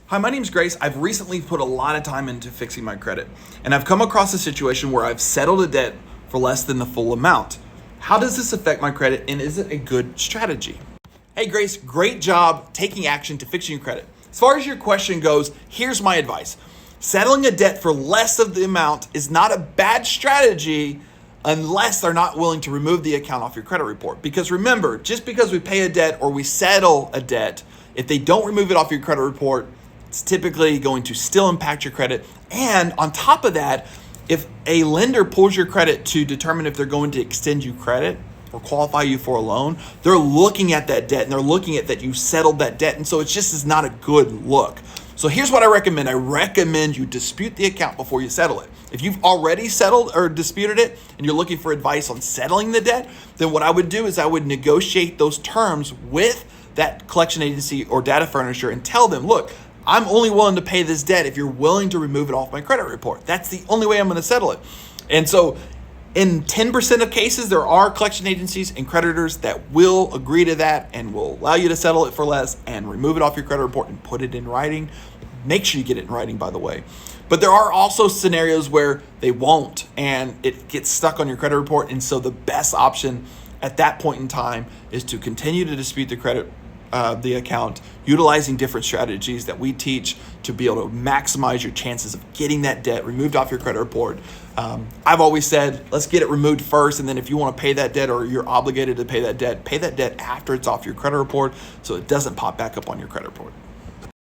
Hi, my name's Grace. I've recently put a lot of time into fixing my credit, and I've come across a situation where I've settled a debt for less than the full amount. How does this affect my credit, and is it a good strategy? Hey, Grace, great job taking action to fixing your credit. As far as your question goes, here's my advice. Settling a debt for less of the amount is not a bad strategy unless they're not willing to remove the account off your credit report. Because remember, just because we pay a debt or we settle a debt, if they don't remove it off your credit report, it's typically going to still impact your credit. And on top of that, if a lender pulls your credit to determine if they're going to extend you credit or qualify you for a loan, they're looking at that debt and they're looking at that you settled that debt. And so it just is not a good look. So here's what I recommend. I recommend you dispute the account before you settle it. If you've already settled or disputed it and you're looking for advice on settling the debt, then what I would do is I would negotiate those terms with that collection agency or data furnisher and tell them, look, I'm only willing to pay this debt if you're willing to remove it off my credit report. That's the only way I'm going to settle it. And so in 10% of cases, there are collection agencies and creditors that will agree to that and will allow you to settle it for less and remove it off your credit report and put it in writing. Make sure you get it in writing, by the way. But there are also scenarios where they won't and it gets stuck on your credit report. And so the best option at that point in time is to continue to dispute the account, utilizing different strategies that we teach to be able to maximize your chances of getting that debt removed off your credit report. I've always said, let's get it removed first. And then if you want to pay that debt or you're obligated to pay that debt after it's off your credit report so it doesn't pop back up on your credit report.